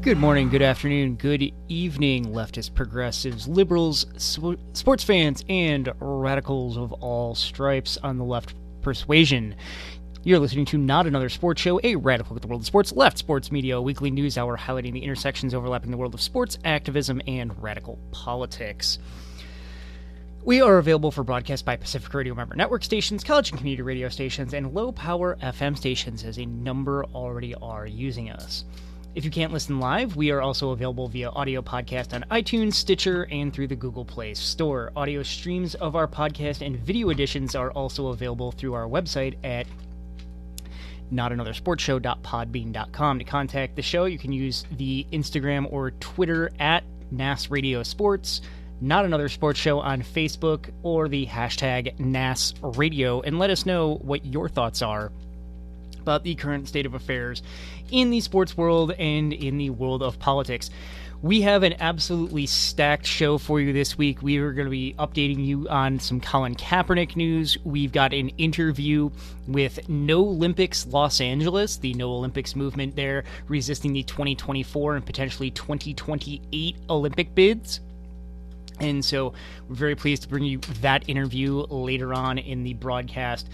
Good morning, good afternoon, good evening, leftists, progressives, liberals, sports fans, and radicals of all stripes on the left persuasion. You're listening to Not Another Sports Show, a radical look at the world of sports, left sports media, a weekly news hour highlighting the intersections overlapping the world of sports, activism, and radical politics. We are available for broadcast by Pacific Radio member network stations, college and community radio stations, and low-power FM stations, as a number already are using us. If you can't listen live, we are also available via audio podcast on iTunes, Stitcher, and through the Google Play Store. Audio streams of our podcast and video editions are also available through our website at notanothersportshow.podbean.com. To contact the show, you can use the Instagram or Twitter at NAS Radio Sports, Not Another Sports Show on Facebook, or the hashtag NAS Radio, and let us know what your thoughts are about the current state of affairs in the sports world and in the world of politics. We have an absolutely stacked show for you this week. We are going to be updating you on some Colin Kaepernick news. We've got an interview with No Olympics Los Angeles, the No Olympics movement there, resisting the 2024 and potentially 2028 Olympic bids. And so we're very pleased to bring you that interview later on in the broadcast.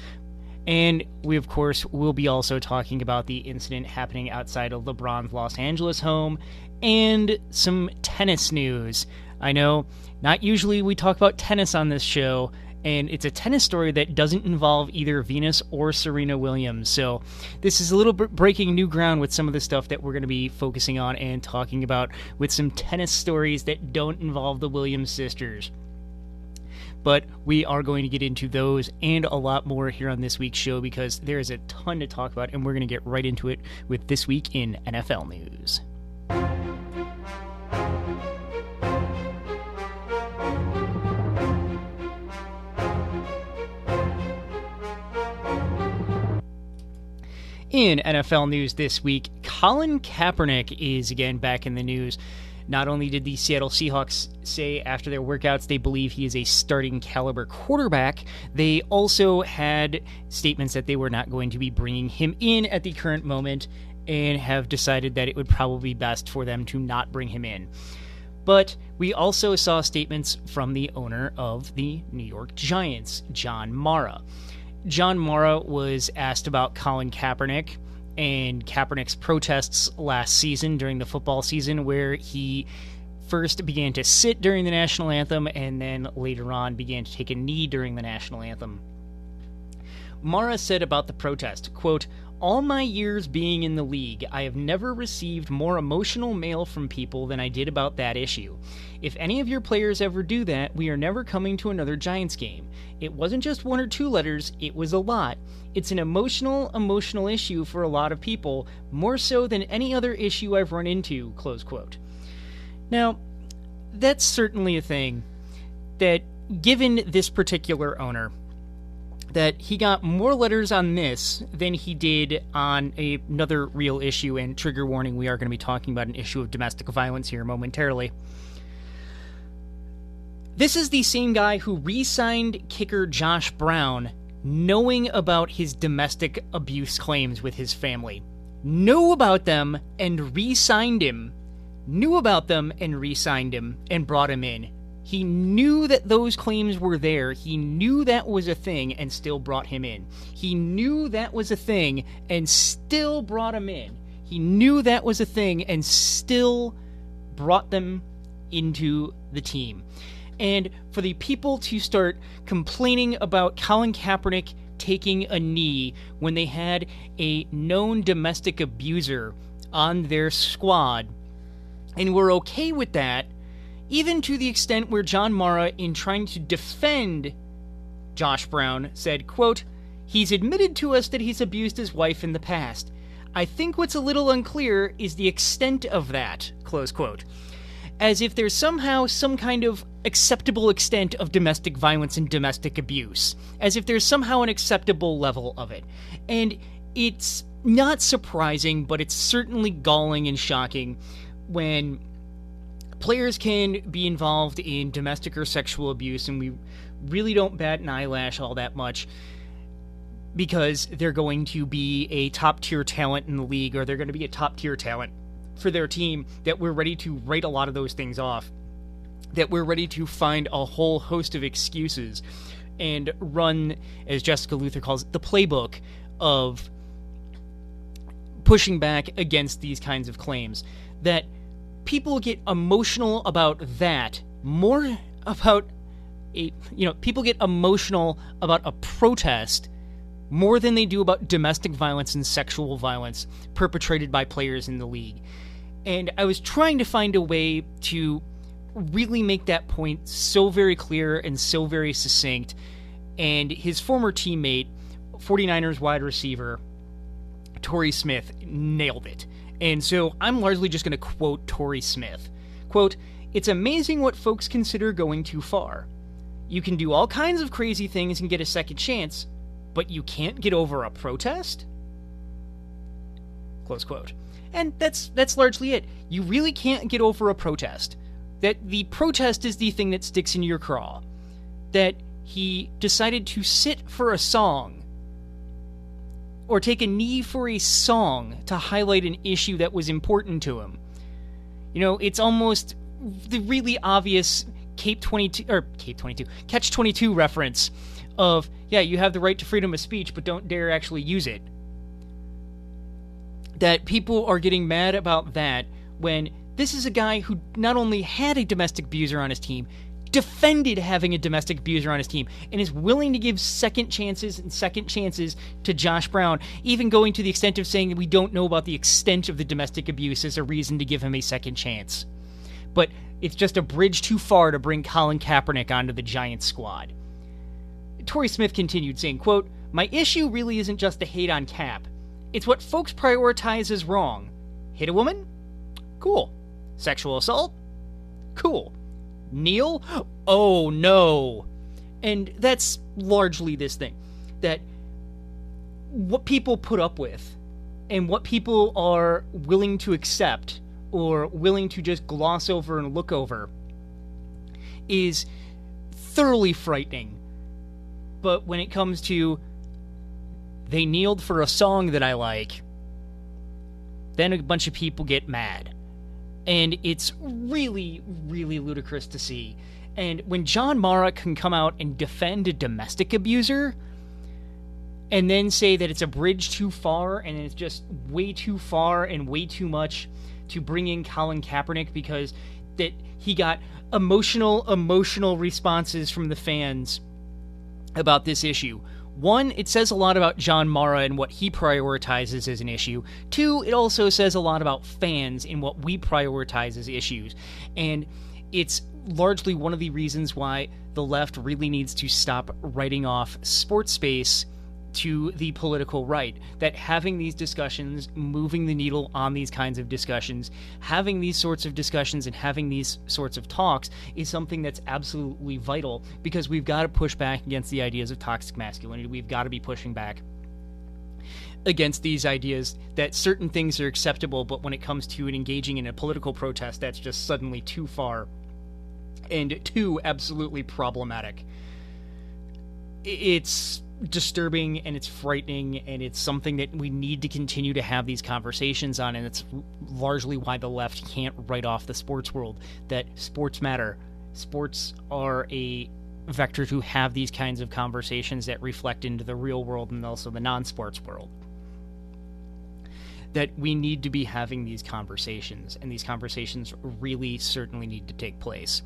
And we, of course, will be also talking about the incident happening outside of LeBron's Los Angeles home and some tennis news. I know, not usually we talk about tennis on this show, and it's a tennis story that doesn't involve either Venus or Serena Williams. So this is a little bit breaking new ground with some of the stuff that we're going to be focusing on and talking about with some tennis stories that don't involve the Williams sisters. But we are going to get into those and a lot more here on this week's show because there is a ton to talk about, and we're going to get right into it with This Week in NFL News. In NFL news this week, Colin Kaepernick is again back in the news. Not only did the Seattle Seahawks say after their workouts they believe he is a starting caliber quarterback, they also had statements that they were not going to be bringing him in at the current moment and have decided that it would probably be best for them to not bring him in. But we also saw statements from the owner of the New York Giants, John Mara. John Mara was asked about Colin Kaepernick and Kaepernick's protests last season during the football season, where he first began to sit during the national anthem and then later on began to take a knee during the national anthem. Mara said about the protest, quote, "All my years being in the league, I have never received more emotional mail from people than I did about that issue. If any of your players ever do that, we are never coming to another Giants game. It wasn't just one or two letters, it was a lot. It's an emotional issue for a lot of people, more so than any other issue I've run into," close quote. Now, that's certainly a thing that, given this particular owner, that he got more letters on this than he did on another real issue, and trigger warning, we are going to be talking about an issue of domestic violence here momentarily. This is the same guy who re-signed kicker Josh Brown, knowing about his domestic abuse claims with his family. Knew about them and re-signed him. Knew about them and re-signed him and brought him in. He knew that those claims were there. He knew that was a thing and still brought him in. He knew that was a thing and still brought him in. He knew that was a thing and still brought them into the team. And for the people to start complaining about Colin Kaepernick taking a knee when they had a known domestic abuser on their squad, and were okay with that, even to the extent where John Mara, in trying to defend Josh Brown, said, quote, "He's admitted to us that he's abused his wife in the past. I think what's a little unclear is the extent of that," close quote. As if there's somehow some kind of acceptable extent of domestic violence and domestic abuse. As if there's somehow an acceptable level of it. And it's not surprising, but it's certainly galling and shocking when players can be involved in domestic or sexual abuse, and we really don't bat an eyelash all that much because they're going to be a top-tier talent in the league, or they're going to be a top-tier talent for their team that we're ready to write a lot of those things off, that we're ready to find a whole host of excuses and run, as Jessica Luther calls it, the playbook of pushing back against these kinds of claims. That people get emotional about that more about people get emotional about a protest more than they do about domestic violence and sexual violence perpetrated by players in the league. And I was trying to find a way to really make that point so very clear and so very succinct. And his former teammate, 49ers wide receiver Torrey Smith, nailed it. And so I'm largely just going to quote Torrey Smith. Quote, "It's amazing what folks consider going too far. You can do all kinds of crazy things and get a second chance, but you can't get over a protest?" Close quote. And that's largely it. You really can't get over a protest. That the protest is the thing that sticks in your craw. That he decided to sit for a song or take a knee for a song to highlight an issue that was important to him. It's almost the really obvious Catch-22 reference of, yeah, you have the right to freedom of speech, but don't dare actually use it. That people are getting mad about that when this is a guy who not only had a domestic abuser on his team, defended having a domestic abuser on his team, and is willing to give second chances to Josh Brown, even going to the extent of saying that we don't know about the extent of the domestic abuse as a reason to give him a second chance. But it's just a bridge too far to bring Colin Kaepernick onto the Giants squad. Torrey Smith continued saying, quote, "My issue really isn't just the hate on Cap. It's what folks prioritize as wrong. Hit a woman? Cool. Sexual assault? Cool. Kneel? Oh no." And that's largely this thing. That what people put up with and what people are willing to accept or willing to just gloss over and look over is thoroughly frightening. But when it comes to they kneeled for a song that I like, then a bunch of people get mad. And it's really, really ludicrous to see. And when John Mara can come out and defend a domestic abuser and then say that it's a bridge too far and it's just way too far and way too much to bring in Colin Kaepernick because that he got emotional responses from the fans about this issue. One, it says a lot about John Mara and what he prioritizes as an issue. Two, it also says a lot about fans and what we prioritize as issues. And it's largely one of the reasons why the left really needs to stop writing off sports space to the political right. That having these discussions, moving the needle on these kinds of discussions, having these sorts of discussions and having these sorts of talks is something that's absolutely vital, because we've got to push back against the ideas of toxic masculinity. We've got to be pushing back against these ideas that certain things are acceptable, but when it comes to engaging in a political protest, that's just suddenly too far and too absolutely problematic. It's disturbing and it's frightening, and it's something that we need to continue to have these conversations on, and it's largely why the left can't write off the sports world. That sports matter. Sports are a vector to have these kinds of conversations that reflect into the real world and also the non-sports world. That we need to be having these conversations, and these conversations really certainly need to take place.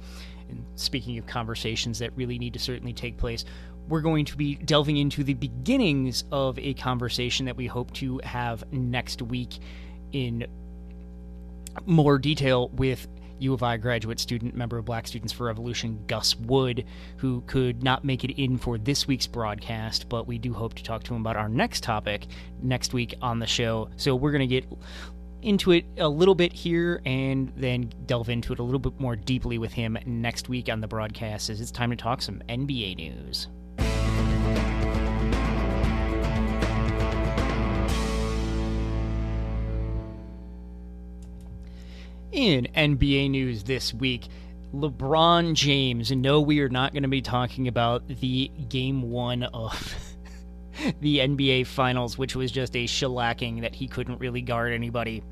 And speaking of conversations that really need to certainly take place, we're going to be delving into the beginnings of a conversation that we hope to have next week in more detail with U of I graduate student, member of Black Students for Revolution, Gus Wood, who could not make it in for this week's broadcast, but we do hope to talk to him about our next topic next week on the show. So we're going to get into it a little bit here and then delve into it a little bit more deeply with him next week on the broadcast, as it's time to talk some NBA news. In NBA news this week, LeBron James. No, we are not going to be talking about the Game 1 of the NBA Finals, which was just a shellacking that he couldn't really guard anybody.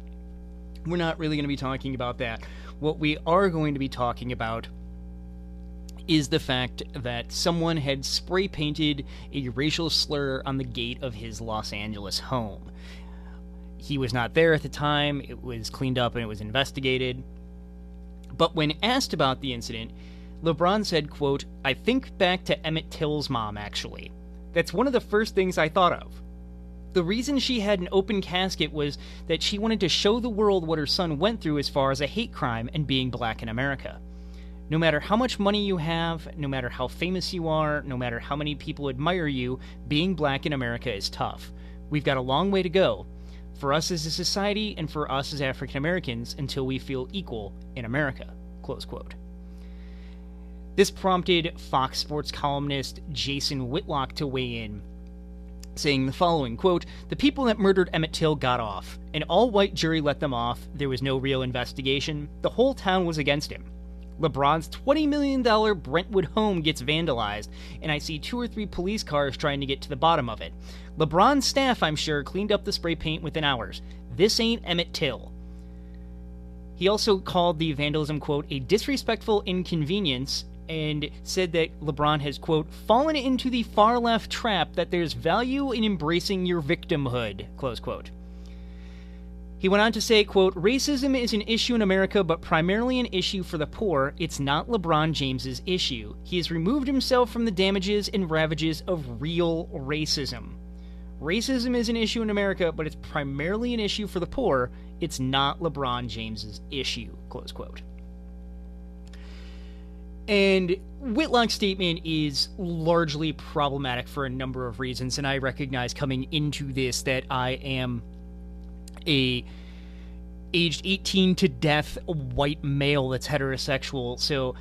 we're not really going to be talking about that. What we are going to be talking about is the fact that someone had spray painted a racial slur on the gate of his Los Angeles home. He was not there at the time. It was cleaned up and it was investigated. But when asked about the incident, LeBron said, quote, "I think back to Emmett Till's mom, actually. That's one of the first things I thought of. The reason she had an open casket was that she wanted to show the world what her son went through as far as a hate crime and being black in America. No matter how much money you have, no matter how famous you are, no matter how many people admire you, being black in America is tough. We've got a long way to go, for us as a society and for us as African Americans, until we feel equal in America." Close quote. This prompted Fox Sports columnist Jason Whitlock to weigh in, saying the following, quote, "The people that murdered Emmett Till got off. An all-white jury let them off. There was no real investigation. The whole town was against him. LeBron's $20 million Brentwood home gets vandalized, and I see 2 or 3 police cars trying to get to the bottom of it. LeBron's staff, I'm sure, cleaned up the spray paint within hours. This ain't Emmett Till." He also called the vandalism, quote, "a disrespectful inconvenience," and said that LeBron has, quote, "fallen into the far-left trap that there's value in embracing your victimhood," close quote. He went on to say, quote, "Racism is an issue in America, but primarily an issue for the poor. It's not LeBron James's issue. He has removed himself from the damages and ravages of real racism. Racism is an issue in America, but it's primarily an issue for the poor. It's not LeBron James's issue," close quote. And Whitlock's statement is largely problematic for a number of reasons, and I recognize coming into this that I am a aged 18 to death white male that's heterosexual, so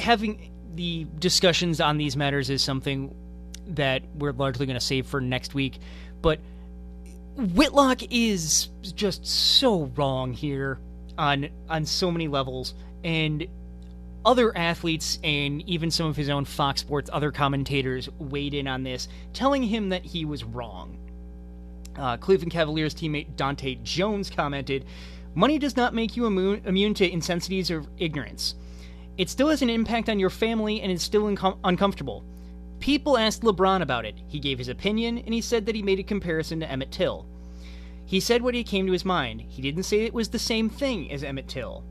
having the discussions on these matters is something that we're largely going to save for next week. But Whitlock is just so wrong here on so many levels, and other athletes and even some of his own Fox Sports other commentators weighed in on this, telling him that he was wrong. Cleveland Cavaliers teammate Dante Jones commented, "Money does not make you immune to insensities or ignorance. It still has an impact on your family and is still uncomfortable. People asked LeBron about it. He gave his opinion, and he said that he made a comparison to Emmett Till. He said what he came to his mind. He didn't say it was the same thing as Emmett Till.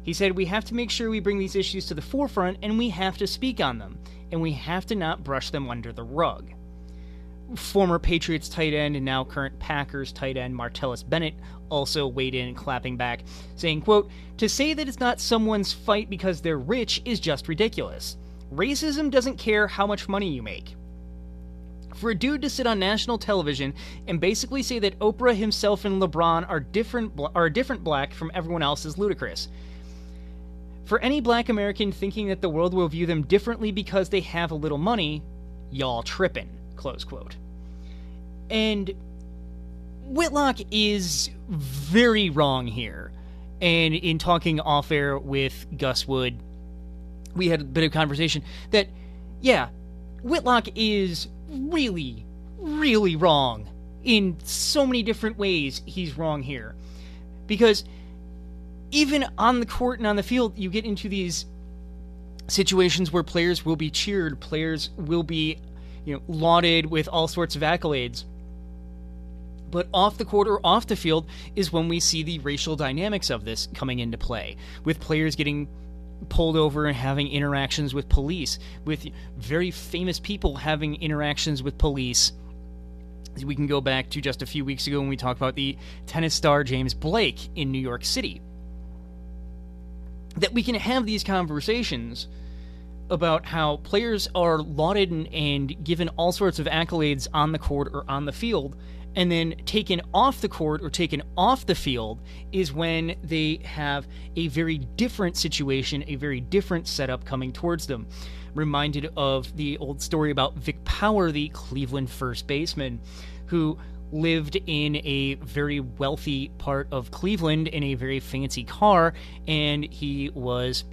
He said we have to make sure we bring these issues to the forefront, and we have to speak on them, and we have to not brush them under the rug." Former Patriots tight end and now current Packers tight end Martellus Bennett also weighed in, clapping back, saying, quote, "To say that it's not someone's fight because they're rich is just ridiculous. Racism doesn't care how much money you make. For a dude to sit on national television and basically say that Oprah himself and LeBron are a different black from everyone else is ludicrous. For any black American thinking that the world will view them differently because they have a little money, y'all trippin'," close quote. And Whitlock is very wrong here. And in talking off-air with Gus Wood, we had a bit of conversation that, yeah, Whitlock is really, really wrong. In so many different ways, he's wrong here. Because even on the court and on the field, you get into these situations where players will be cheered, players will be, lauded with all sorts of accolades. But off the court or off the field is when we see the racial dynamics of this coming into play, with players getting pulled over and having interactions with police, with very famous people having interactions with police. We can go back to just a few weeks ago when we talked about the tennis star James Blake in New York City. That we can have these conversations about how players are lauded and given all sorts of accolades on the court or on the field, and then taken off the court or taken off the field is when they have a very different situation, a very different setup coming towards them. Reminded of the old story about Vic Power, the Cleveland first baseman, who lived in a very wealthy part of Cleveland in a very fancy car, and he was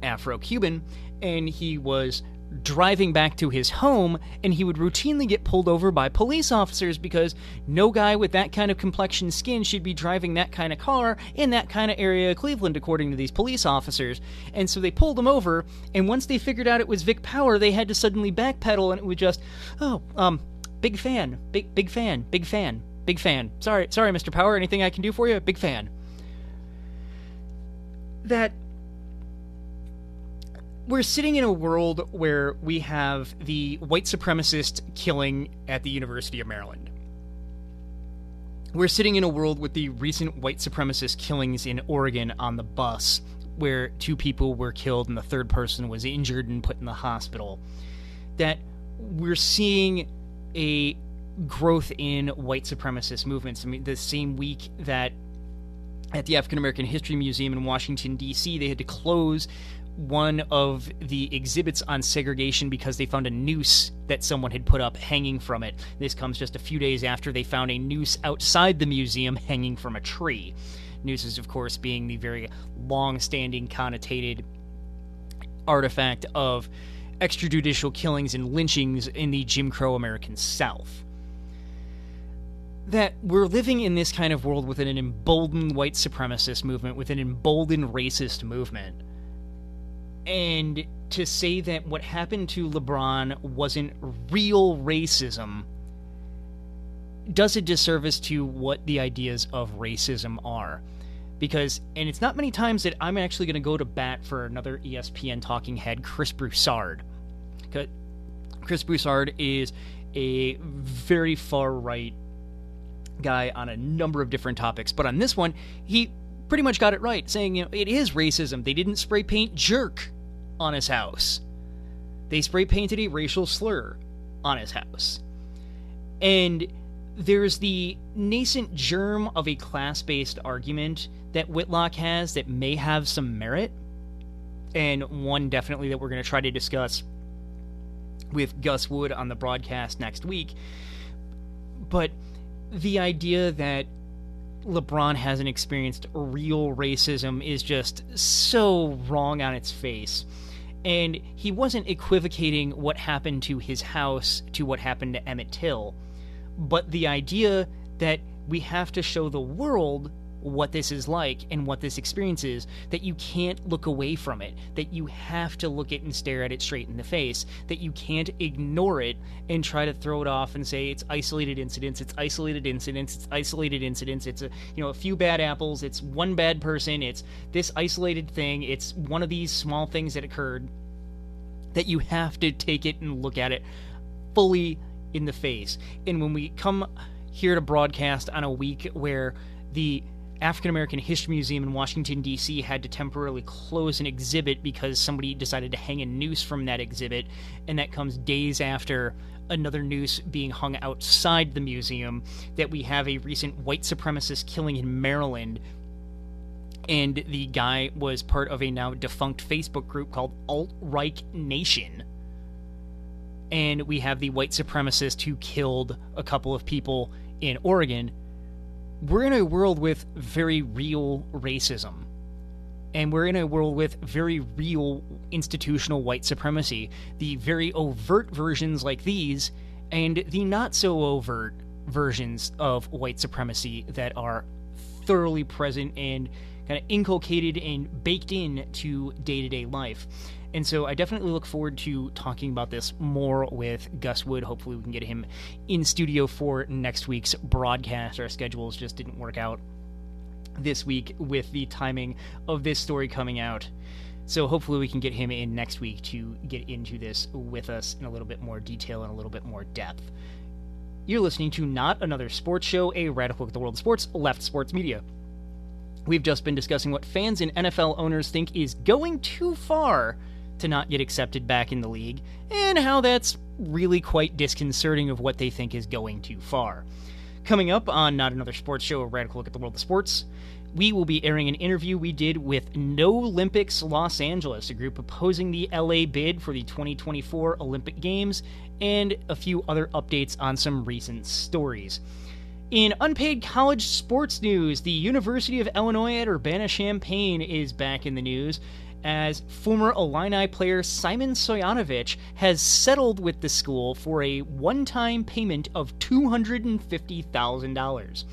Afro-Cuban, and he was driving back to his home, and he would routinely get pulled over by police officers because no guy with that kind of complexion skin should be driving that kind of car in that kind of area of Cleveland, according to these police officers. And so they pulled him over, and once they figured out it was Vic Power, they had to suddenly backpedal, and it was just, big fan, big fan, big fan, big fan. Sorry, Mr. Power, anything I can do for you? Big fan. That we're sitting in a world where we have the white supremacist killing at the University of Maryland. We're sitting in a world with the recent white supremacist killings in Oregon on the bus, where 2 people were killed and the third person was injured and put in the hospital. That we're seeing a growth in white supremacist movements. I mean, the same week that at the African American History Museum in Washington, D.C., they had to close one of the exhibits on segregation because they found a noose that someone had put up hanging from it. This comes just a few days after they found a noose outside the museum hanging from a tree. Nooses, of course, being the very long-standing, connotated artifact of extrajudicial killings and lynchings in the Jim Crow American South. That we're living in this kind of world with an emboldened white supremacist movement, with an emboldened racist movement. And to say that what happened to LeBron wasn't real racism does a disservice to what the ideas of racism are. Because, and it's not many times that I'm actually going to go to bat for another ESPN talking head, Chris Broussard. Chris Broussard is a very far-right guy on a number of different topics. But on this one, he pretty much got it right, saying, it is racism. They didn't spray paint jerk on his house. They spray painted a racial slur on his house. And there's the nascent germ of a class-based argument that Whitlock has that may have some merit, and one definitely that we're going to try to discuss with Gus Wood on the broadcast next week. But the idea that LeBron hasn't experienced real racism is just so wrong on its face. And he wasn't equivocating what happened to his house to what happened to Emmett Till, but the idea that we have to show the world what this is like and what this experience is, that you can't look away from it, that you have to look at and stare at it straight in the face, that you can't ignore it and try to throw it off and say it's isolated incidents, it's isolated incidents, it's isolated incidents, it's a few bad apples, it's one bad person, it's this isolated thing, it's one of these small things that occurred, that you have to take it and look at it fully in the face. And when we come here to broadcast on a week where the African American History Museum in Washington, D.C. had to temporarily close an exhibit because somebody decided to hang a noose from that exhibit, and that comes days after another noose being hung outside the museum, that we have a recent white supremacist killing in Maryland, and the guy was part of a now defunct Facebook group called Alt-Right Nation. And we have the white supremacist who killed a couple of people in Oregon. We're in a world with very real racism. And we're in a world with very real institutional white supremacy. The very overt versions like these, and the not-so-overt versions of white supremacy that are thoroughly present and kind of inculcated and baked into day-to-day life. And so I definitely look forward to talking about this more with Gus Wood. Hopefully we can get him in studio for next week's broadcast. Our schedules just didn't work out this week with the timing of this story coming out. So hopefully we can get him in next week to get into this with us in a little bit more detail and a little bit more depth. You're listening to Not Another Sports Show, a radical look at the world of sports, left sports media. We've just been discussing what fans and NFL owners think is going too far to not get accepted back in the league, and how that's really quite disconcerting of what they think is going too far. Coming up on Not Another Sports Show, a radical look at the world of sports, we will be airing an interview we did with No Olympics Los Angeles, a group opposing the LA bid for the 2024 Olympic Games, and a few other updates on some recent stories. In unpaid college sports news, the University of Illinois at Urbana-Champaign is back in the news, as former Illini player Simon Sojanovic has settled with the school for a one-time payment of $250,000.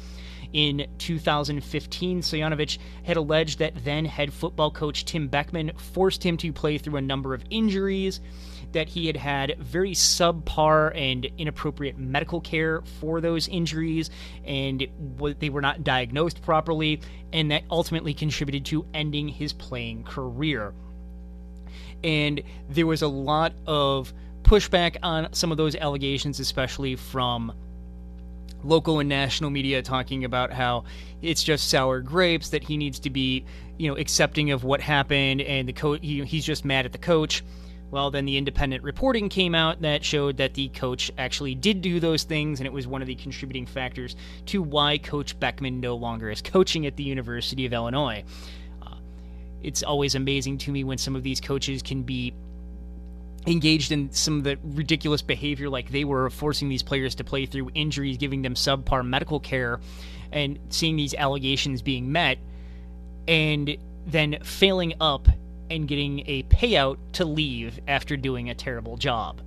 In 2015, Sojanovic had alleged that then head football coach Tim Beckman forced him to play through a number of injuries, that he had very subpar and inappropriate medical care for those injuries, and they were not diagnosed properly, and that ultimately contributed to ending his playing career. And there was a lot of pushback on some of those allegations, especially from local and national media, talking about how it's just sour grapes, that he needs to be, accepting of what happened, and the coach, he's just mad at the coach. Well, then the independent reporting came out that showed that the coach actually did do those things, and it was one of the contributing factors to why Coach Beckman no longer is coaching at the University of Illinois. It's always amazing to me when some of these coaches can be engaged in some of the ridiculous behavior, like they were forcing these players to play through injuries, giving them subpar medical care, and seeing these allegations being met, and then failing up and getting a payout to leave after doing a terrible job.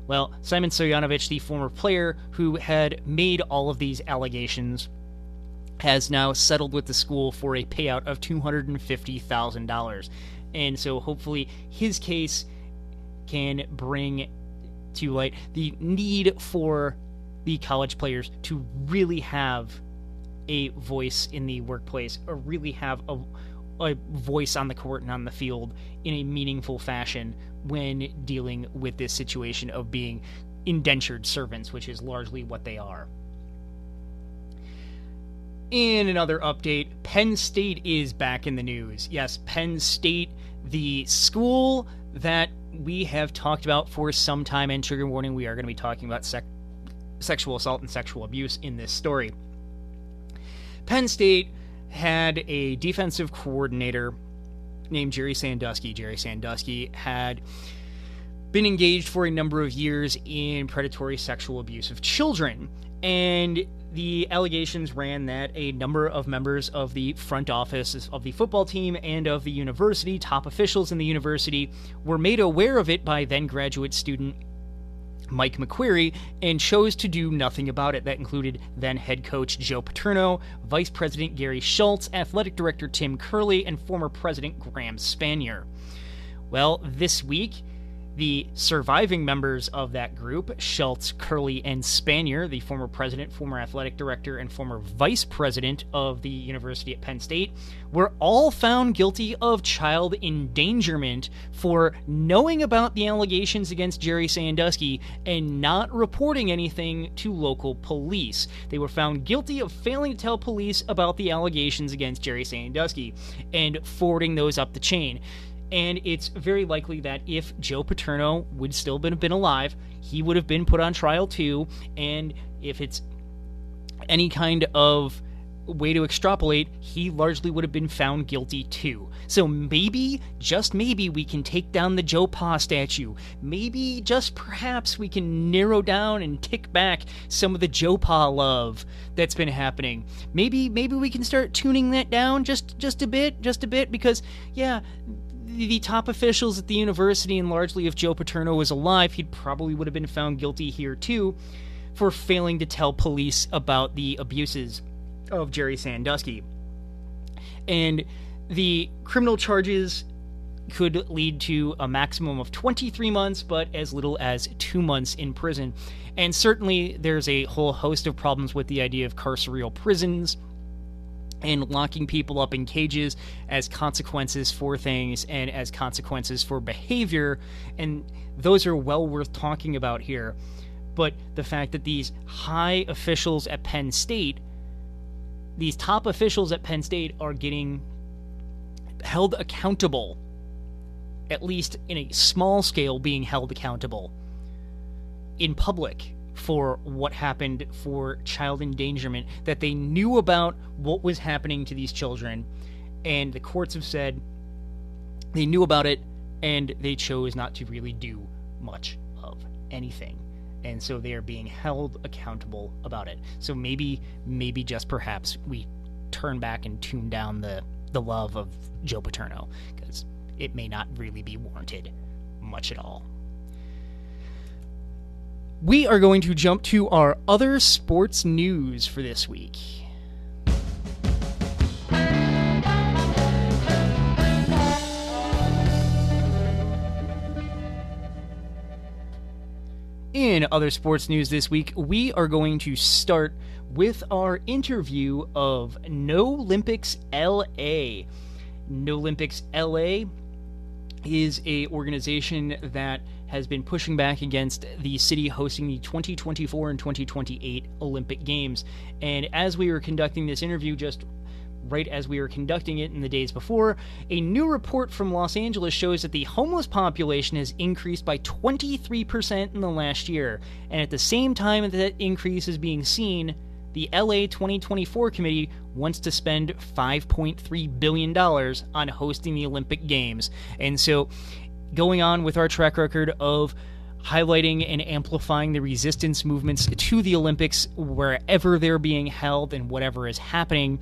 Well, Simon Sojanovic, the former player who had made all of these allegations, has now settled with the school for a payout of $250,000. And so hopefully his case can bring to light the need for the college players to really have a voice in the workplace, or really have a voice on the court and on the field in a meaningful fashion when dealing with this situation of being indentured servants, which is largely what they are. In another update, Penn State is back in the news. Yes, Penn State, the school that we have talked about for some time, and trigger warning, we are going to be talking about sexual assault and sexual abuse in this story. Penn State had a defensive coordinator named Jerry Sandusky. Jerry Sandusky had been engaged for a number of years in predatory sexual abuse of children, and the allegations ran that a number of members of the front office of the football team and of the university, top officials in the university, were made aware of it by then graduate student Mike McQuarrie, and chose to do nothing about it. That included then head coach Joe Paterno, vice president Gary Schultz, athletic director Tim Curley, and former president Graham Spanier. Well, this week, the surviving members of that group, Schultz, Curley, and Spanier, the former president, former athletic director, and former vice president of the University at Penn State, were all found guilty of child endangerment for knowing about the allegations against Jerry Sandusky and not reporting anything to local police. They were found guilty of failing to tell police about the allegations against Jerry Sandusky and forwarding those up the chain. And it's very likely that if Joe Paterno would still have been alive, he would have been put on trial too. And if it's any kind of way to extrapolate, he largely would have been found guilty too. So maybe, just maybe, we can take down the Joe Pa statue. Maybe, just perhaps, we can narrow down and tick back some of the Joe Pa love that's been happening. Maybe we can start tuning that down just a bit, because, yeah, the top officials at the university, and largely if Joe Paterno was alive, he probably would have been found guilty here too for failing to tell police about the abuses of Jerry Sandusky. And the criminal charges could lead to a maximum of 23 months, but as little as 2 months in prison. And certainly there's a whole host of problems with the idea of carceral prisons and locking people up in cages as consequences for things and as consequences for behavior, and those are well worth talking about here. But the fact that these high officials at Penn State, these top officials at Penn State, are getting held accountable, at least in a small scale being held accountable in public for what happened, for child endangerment, that they knew about what was happening to these children, and the courts have said they knew about it and they chose not to really do much of anything. And so they are being held accountable about it. So maybe just perhaps we turn back and tune down the love of Joe Paterno, because it may not really be warranted much at all. We are going to jump to our other sports news for this week. In other sports news this week, we are going to start with our interview of No Olympics LA. No Olympics LA is a organization that has been pushing back against the city hosting the 2024 and 2028 Olympic Games. And as we were conducting this interview, just right as we were conducting it in the days before, a new report from Los Angeles shows that the homeless population has increased by 23% in the last year. And at the same time that increase is being seen, the LA 2024 committee wants to spend $5.3 billion on hosting the Olympic Games. And so, going on with our track record of highlighting and amplifying the resistance movements to the Olympics wherever they're being held and whatever is happening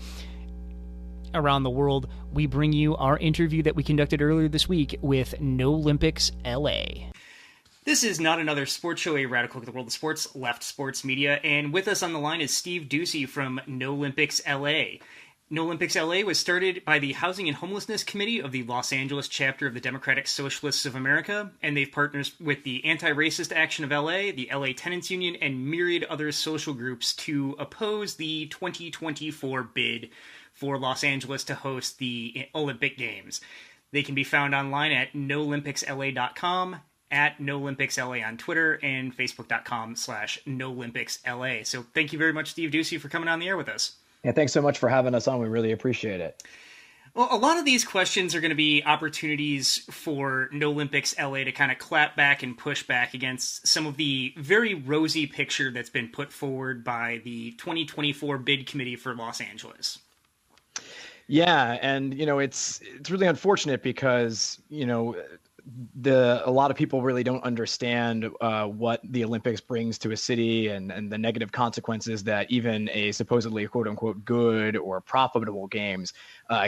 around the world, we bring you our interview that we conducted earlier this week with No Olympics LA. This is not another sports show, a radical look at the world of sports, left sports media, and with us on the line is Steve Ducey from No Olympics LA. No Olympics LA was started by the Housing and Homelessness Committee of the Los Angeles chapter of the Democratic Socialists of America, and they've partnered with the Anti-Racist Action of LA, the LA Tenants Union, and myriad other social groups to oppose the 2024 bid for Los Angeles to host the Olympic Games. They can be found online at noolympicsla.com, at NoOlympicsLA on Twitter, and Facebook.com/NoOlympicsLA. So thank you very much, Steve Ducey, for coming on the air with us. Yeah, thanks so much for having us on. We really appreciate it. Well, a lot of these questions are going to be opportunities for No Olympics LA to kind of clap back and push back against some of the very rosy picture that's been put forward by the 2024 bid committee for Los Angeles. Yeah, and it's really unfortunate because a lot of people really don't understand what the Olympics brings to a city and the negative consequences that even a supposedly quote unquote good or profitable games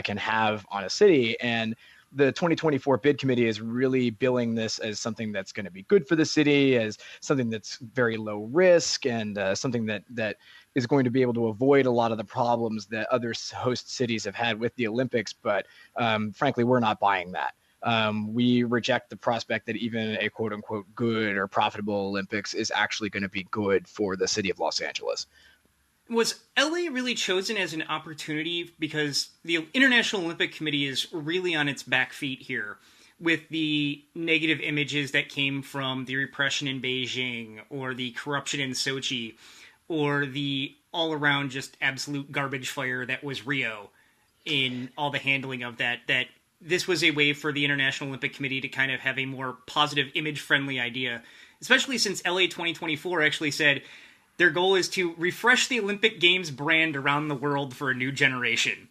can have on a city. And the 2024 bid committee is really billing this as something that's going to be good for the city, as something that's very low risk, and something that is going to be able to avoid a lot of the problems that other host cities have had with the Olympics. But frankly, we're not buying that. We reject the prospect that even a quote unquote good or profitable Olympics is actually going to be good for the city of Los Angeles. Was LA really chosen as an opportunity because the International Olympic Committee is really on its back feet here with the negative images that came from the repression in Beijing or the corruption in Sochi or the all-around just absolute garbage fire that was Rio in all the handling of that this was a way for the International Olympic Committee to kind of have a more positive, image-friendly idea, especially since LA 2024 actually said their goal is to refresh the Olympic Games brand around the world for a new generation.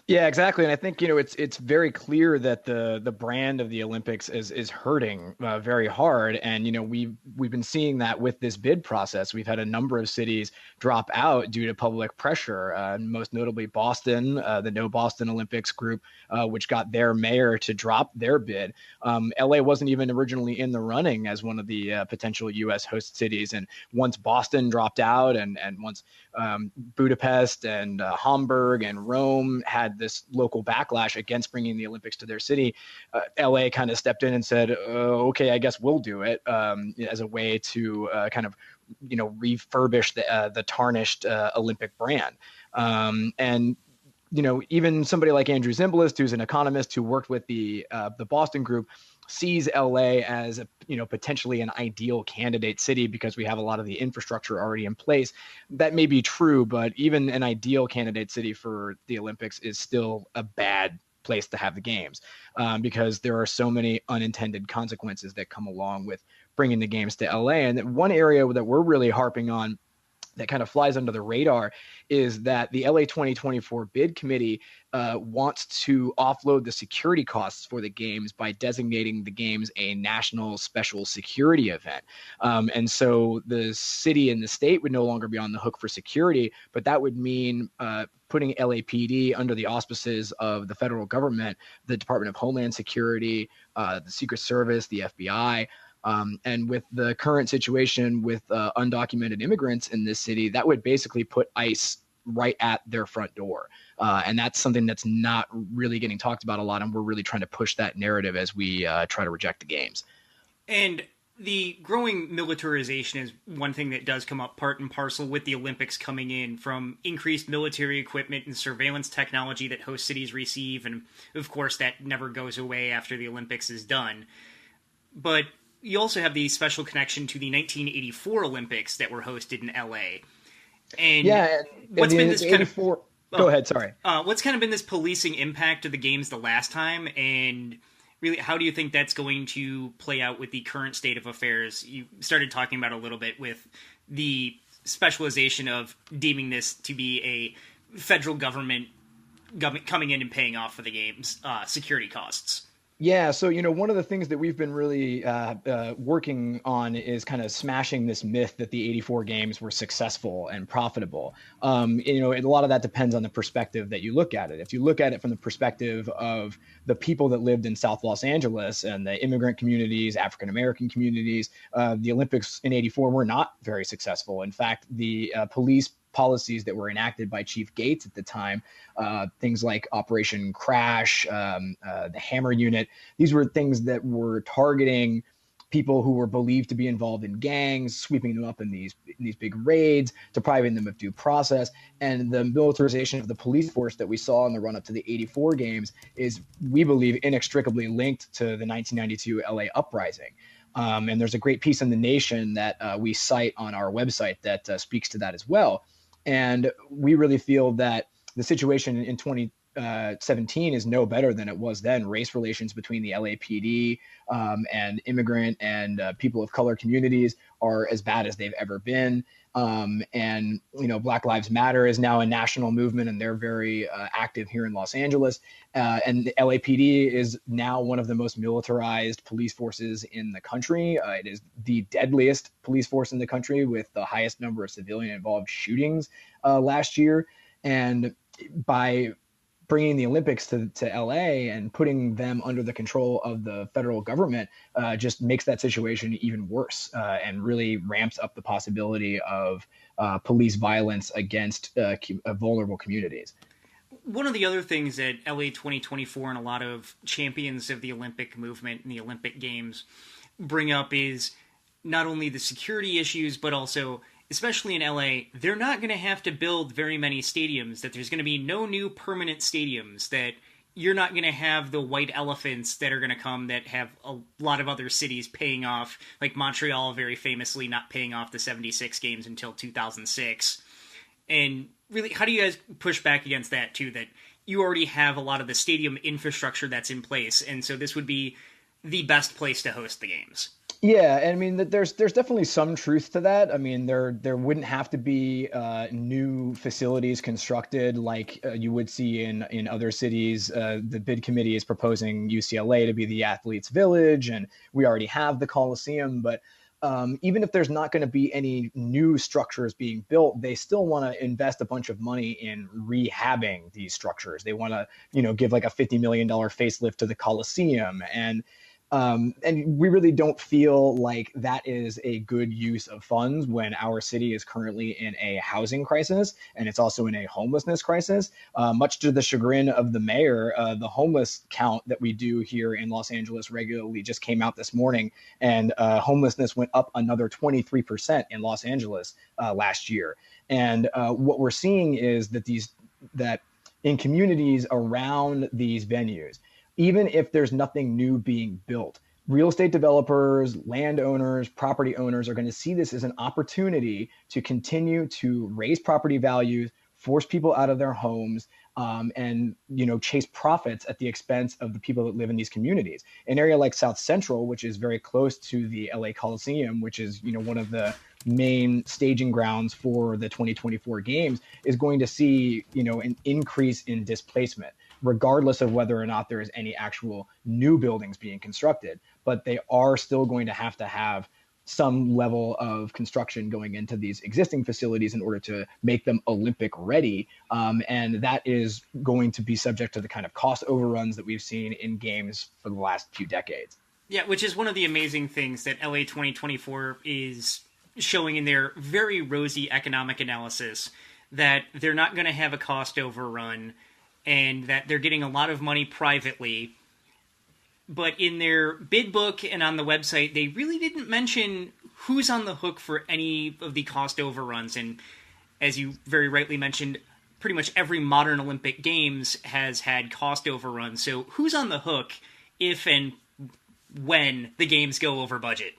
Yeah, exactly. And I think, it's very clear that the brand of the Olympics is hurting very hard. And, we've been seeing that with this bid process. We've had a number of cities drop out due to public pressure, most notably Boston, the No Boston Olympics group, which got their mayor to drop their bid. LA wasn't even originally in the running as one of the potential U.S. host cities. And once Boston dropped out and once Budapest and Hamburg and Rome had this local backlash against bringing the Olympics to their city, LA kind of stepped in and said, okay, I guess we'll do it as a way to kind of, refurbish the tarnished Olympic brand. And even somebody like Andrew Zimbalist, who's an economist who worked with the Boston group, sees LA as potentially an ideal candidate city because we have a lot of the infrastructure already in place. That may be true, but even an ideal candidate city for the Olympics is still a bad place to have the games because there are so many unintended consequences that come along with bringing the games to LA. And one area that we're really harping on that kind of flies under the radar is that the LA 2024 bid committee wants to offload the security costs for the games by designating the games a national special security event. And so the city and the state would no longer be on the hook for security, but that would mean putting LAPD under the auspices of the federal government, the Department of Homeland Security, the Secret Service, the FBI. And with the current situation with undocumented immigrants in this city, that would basically put ICE right at their front door. And that's something that's not really getting talked about a lot. And we're really trying to push that narrative as we try to reject the games. And the growing militarization is one thing that does come up part and parcel with the Olympics coming in, from increased military equipment and surveillance technology that host cities receive. And of course, that never goes away after the Olympics is done. But you also have the special connection to the 1984 Olympics that were hosted in LA. And yeah, what's been this kind of... Go ahead, sorry. What's kind of been this policing impact of the games the last time, and really, how do you think that's going to play out with the current state of affairs? You started talking about a little bit with the specialization of deeming this to be a federal government coming in and paying off for the game's security costs. Yeah, so one of the things that we've been really working on is kind of smashing this myth that the '84 games were successful and profitable. A lot of that depends on the perspective that you look at it. If you look at it from the perspective of the people that lived in South Los Angeles and the immigrant communities, African American communities, the Olympics in '84 were not very successful. In fact, the police policies that were enacted by Chief Gates at the time, things like Operation Crash, the Hammer Unit. These were things that were targeting people who were believed to be involved in gangs, sweeping them up in these big raids, depriving them of due process. And the militarization of the police force that we saw in the run-up to the '84 games is, we believe, inextricably linked to the 1992 LA uprising. And there's a great piece in The Nation that we cite on our website that speaks to that as well. And we really feel that the situation in 2017 is no better than it was then. Race relations between the LAPD and immigrant and people of color communities are as bad as they've ever been. And Black Lives Matter is now a national movement, and they're very active here in Los Angeles. And the LAPD is now one of the most militarized police forces in the country. It is the deadliest police force in the country, with the highest number of civilian-involved shootings last year. And by bringing the Olympics to LA and putting them under the control of the federal government just makes that situation even worse and really ramps up the possibility of police violence against vulnerable communities. One of the other things that LA 2024 and a lot of champions of the Olympic movement and the Olympic Games bring up is not only the security issues, but also, especially in LA, they're not going to have to build very many stadiums, that there's going to be no new permanent stadiums, that you're not going to have the white elephants that are going to come that have a lot of other cities paying off, like Montreal very famously not paying off the 76 games until 2006. And really, how do you guys push back against that, too, that you already have a lot of the stadium infrastructure that's in place, and so this would be the best place to host the games? Yeah, I mean, there's definitely some truth to that. I mean, there wouldn't have to be new facilities constructed like you would see in other cities. The bid committee is proposing UCLA to be the athletes' village, and we already have the Coliseum. But even if there's not going to be any new structures being built, they still want to invest a bunch of money in rehabbing these structures. They want to, give like a $50 million facelift to the Coliseum. And we really don't feel like that is a good use of funds when our city is currently in a housing crisis, and it's also in a homelessness crisis. Much to the chagrin of the mayor, the homeless count that we do here in Los Angeles regularly just came out this morning, and homelessness went up another 23% in Los Angeles last year. And what we're seeing is that in communities around these venues, even if there's nothing new being built, real estate developers, landowners, property owners are going to see this as an opportunity to continue to raise property values, force people out of their homes, and chase profits at the expense of the people that live in these communities. An area like South Central, which is very close to the LA Coliseum, which is one of the main staging grounds for the 2024 games, is going to see an increase in displacement, regardless of whether or not there is any actual new buildings being constructed. But they are still going to have some level of construction going into these existing facilities in order to make them Olympic ready. And that is going to be subject to the kind of cost overruns that we've seen in games for the last few decades. Yeah, which is one of the amazing things that LA 2024 is showing in their very rosy economic analysis, that they're not going to have a cost overrun and that they're getting a lot of money privately. But in their bid book and on the website, they really didn't mention who's on the hook for any of the cost overruns. And as you very rightly mentioned, pretty much every modern Olympic Games has had cost overruns. So who's on the hook if and when the games go over budget?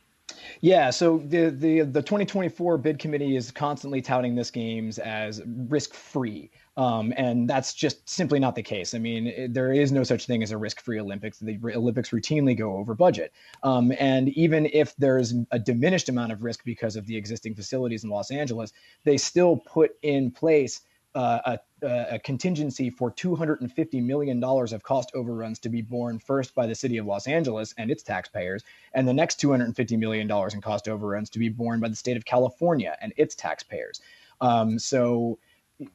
Yeah, so the 2024 bid committee is constantly touting this games as risk-free. And that's just simply not the case. I mean, there is no such thing as a risk-free Olympics. The Olympics routinely go over budget. And even if there's a diminished amount of risk because of the existing facilities in Los Angeles, they still put in place a contingency for $250 million of cost overruns to be borne first by the city of Los Angeles and its taxpayers, and the next $250 million in cost overruns to be borne by the state of California and its taxpayers. So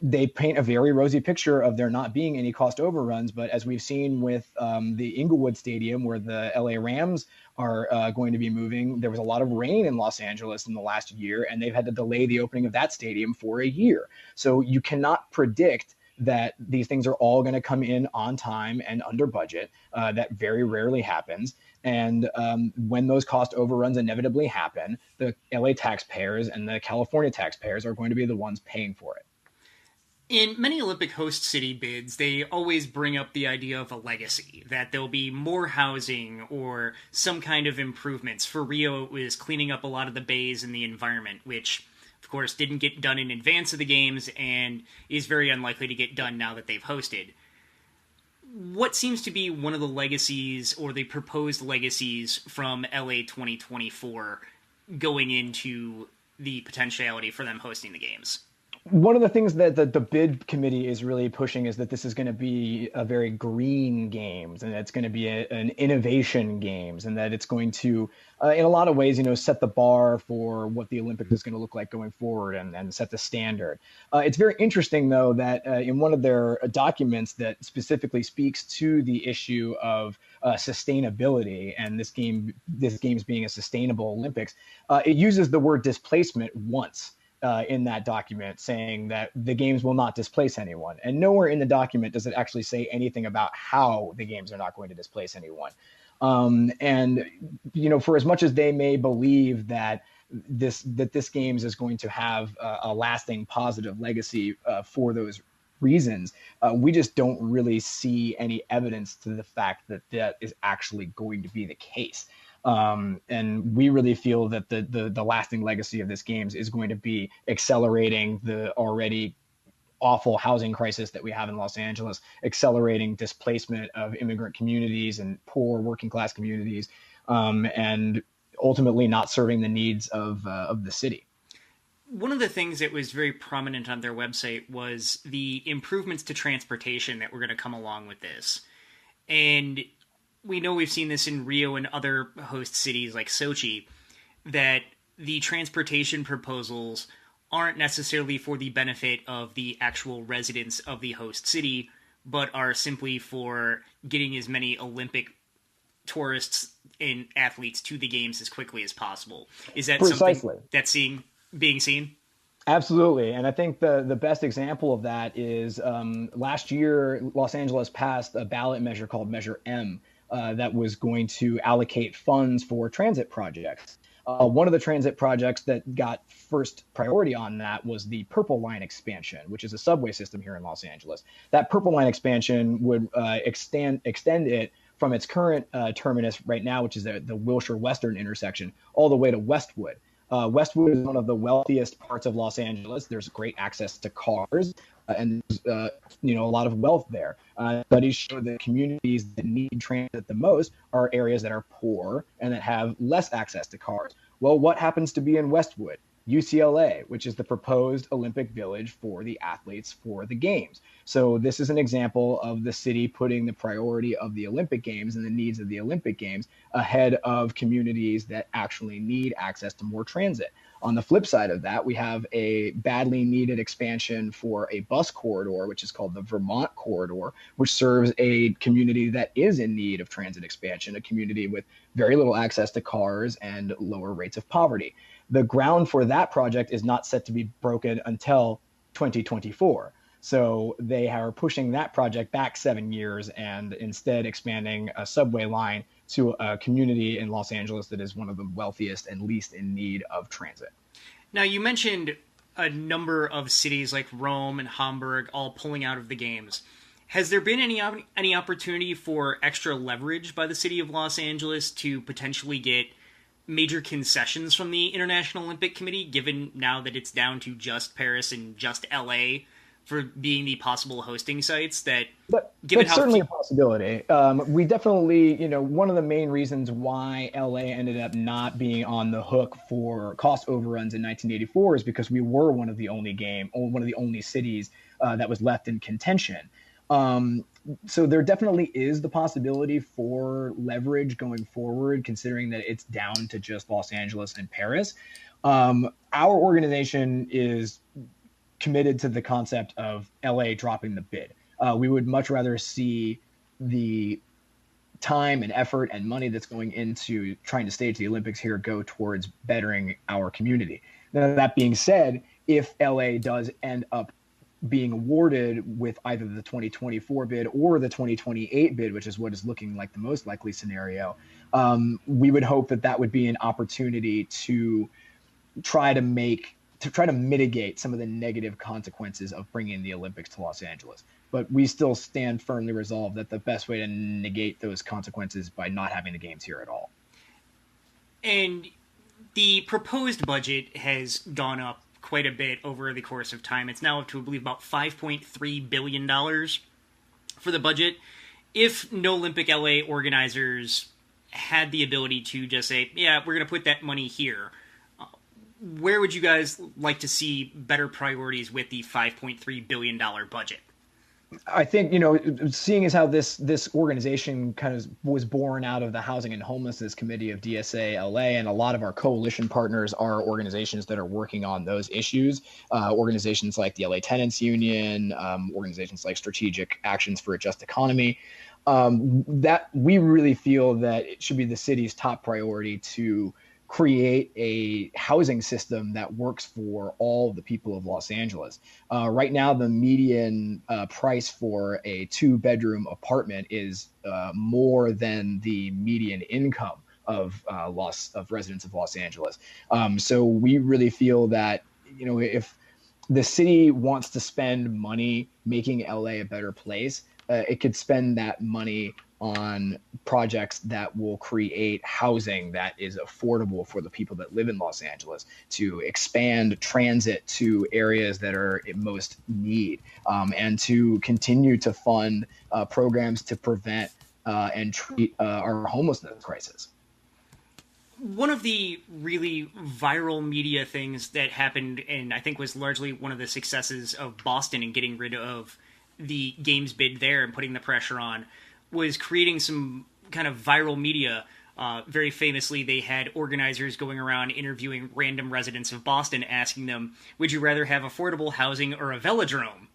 they paint a very rosy picture of there not being any cost overruns. But as we've seen with the Inglewood Stadium, where the LA Rams are going to be moving, there was a lot of rain in Los Angeles in the last year, and they've had to delay the opening of that stadium for a year. So you cannot predict that these things are all going to come in on time and under budget. That very rarely happens. And when those cost overruns inevitably happen, the LA taxpayers and the California taxpayers are going to be the ones paying for it. In many Olympic host city bids, they always bring up the idea of a legacy, that there'll be more housing or some kind of improvements. For Rio, it was cleaning up a lot of the bays and the environment, which, of course, didn't get done in advance of the games and is very unlikely to get done now that they've hosted. What seems to be one of the legacies or the proposed legacies from LA 2024 going into the potentiality for them hosting the games? One of the things that the bid committee is really pushing is that this is going to be a very green games, and it's going to be an innovation games, and that it's going to, in a lot of ways, set the bar for what the Olympics is going to look like going forward, and set the standard. It's very interesting, though, that in one of their documents that specifically speaks to the issue of sustainability and this games being a sustainable Olympics, it uses the word displacement once. In that document, saying that the games will not displace anyone. And nowhere in the document does it actually say anything about how the games are not going to displace anyone. And for as much as they may believe that this games is going to have a lasting positive legacy for those reasons, we just don't really see any evidence to the fact that that is actually going to be the case. And we really feel that the lasting legacy of this games is going to be accelerating the already awful housing crisis that we have in Los Angeles, accelerating displacement of immigrant communities and poor working class communities, and ultimately not serving the needs of the city. One of the things that was very prominent on their website was the improvements to transportation that were going to come along with this. And we know we've seen this in Rio and other host cities like Sochi, that the transportation proposals aren't necessarily for the benefit of the actual residents of the host city, but are simply for getting as many Olympic tourists and athletes to the games as quickly as possible. Is that Precisely something that's being seen? Absolutely. And I think the best example of that is last year, Los Angeles passed a ballot measure called Measure M, that was going to allocate funds for transit projects. One of the transit projects that got first priority on that was the Purple Line expansion, which is a subway system here in Los Angeles. That Purple Line expansion would extend it from its current terminus right now, which is the Wilshire Western intersection, all the way to Westwood. Westwood is one of the wealthiest parts of Los Angeles. There's great access to cars, and a lot of wealth there. Studies show that communities that need transit the most are areas that are poor and that have less access to cars. Well, what happens to be in Westwood? UCLA, which is the proposed Olympic Village for the athletes for the Games. So this is an example of the city putting the priority of the Olympic Games and the needs of the Olympic Games ahead of communities that actually need access to more transit. On the flip side of that, we have a badly needed expansion for a bus corridor, which is called the Vermont Corridor, which serves a community that is in need of transit expansion, a community with very little access to cars and lower rates of poverty. The ground for that project is not set to be broken until 2024. So they are pushing that project back 7 years and instead expanding a subway line to a community in Los Angeles that is one of the wealthiest and least in need of transit. Now, you mentioned a number of cities like Rome and Hamburg all pulling out of the games. Has there been any opportunity for extra leverage by the city of Los Angeles to potentially get major concessions from the International Olympic Committee, given now that it's down to just Paris and just LA for being the possible hosting sites? That's certainly a possibility. We definitely, one of the main reasons why LA ended up not being on the hook for cost overruns in 1984 is because we were one of the only cities that was left in contention. So there definitely is the possibility for leverage going forward, considering that it's down to just Los Angeles and Paris. Our organization is committed to the concept of LA dropping the bid. We would much rather see the time and effort and money that's going into trying to stage the Olympics here go towards bettering our community. Now, that being said, if LA does end up being awarded with either the 2024 bid or the 2028 bid, which is what is looking like the most likely scenario, we would hope that that would be an opportunity to try to mitigate some of the negative consequences of bringing the Olympics to Los Angeles. But we still stand firmly resolved that the best way to negate those consequences is by not having the games here at all. And the proposed budget has gone up quite a bit over the course of time. It's now up to, I believe, about $5.3 billion for the budget. If no Olympic LA organizers had the ability to just say, yeah, we're going to put that money here, where would you guys like to see better priorities with the $5.3 billion budget? I think, seeing as how this organization kind of was born out of the Housing and Homelessness Committee of DSA LA, and a lot of our coalition partners are organizations that are working on those issues, organizations like the LA Tenants Union, organizations like Strategic Actions for a Just Economy, that we really feel that it should be the city's top priority to create a housing system that works for all the people of Los Angeles. Right now, the median price for a 2-bedroom apartment is more than the median income of residents of Los Angeles. So we really feel that, if the city wants to spend money making LA a better place, it could spend that money on projects that will create housing that is affordable for the people that live in Los Angeles, to expand transit to areas that are in most need, and to continue to fund programs to prevent and treat our homelessness crisis. One of the really viral media things that happened, and I think was largely one of the successes of Boston in getting rid of the games bid there and putting the pressure on, was creating some kind of viral media. Very famously, they had organizers going around interviewing random residents of Boston, asking them, would you rather have affordable housing or a velodrome?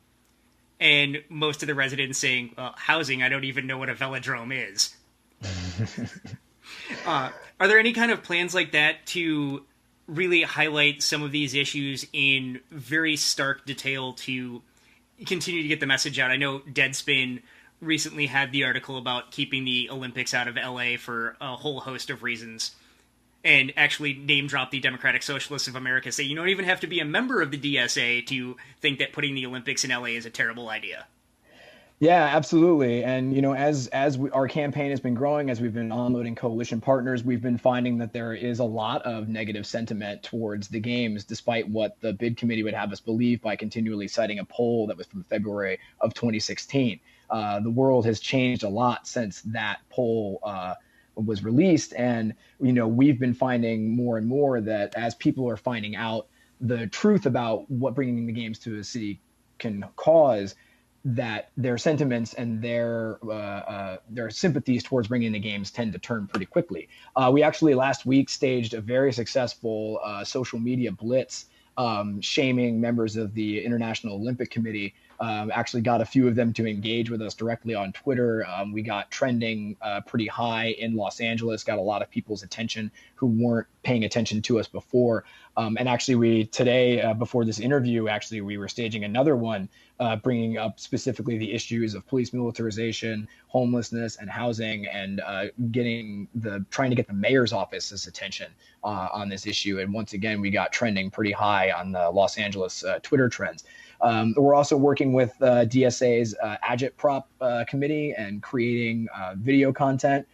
And most of the residents saying, housing, I don't even know what a velodrome is. Are there any kind of plans like that to really highlight some of these issues in very stark detail to continue to get the message out? I know Deadspin recently had the article about keeping the Olympics out of LA for a whole host of reasons, and actually name dropped the Democratic Socialists of America, say you don't even have to be a member of the DSA to think that putting the Olympics in LA is a terrible idea. Yeah, absolutely. And, our campaign has been growing, as we've been onloading coalition partners, we've been finding that there is a lot of negative sentiment towards the games, despite what the bid committee would have us believe by continually citing a poll that was from February of 2016. The world has changed a lot since that poll was released. And, we've been finding more and more that as people are finding out the truth about what bringing the games to a city can cause, that their sentiments and their sympathies towards bringing the games tend to turn pretty quickly. We actually last week staged a very successful social media blitz, shaming members of the International Olympic Committee. Actually got a few of them to engage with us directly on Twitter. We got trending pretty high in Los Angeles, got a lot of people's attention who weren't paying attention to us before. And actually, we today, before this interview, actually, we were staging another one, bringing up specifically the issues of police militarization, homelessness, and housing, and trying to get the mayor's office's attention on this issue. And once again, we got trending pretty high on the Los Angeles Twitter trends. We're also working with DSA's Agitprop committee and creating video content.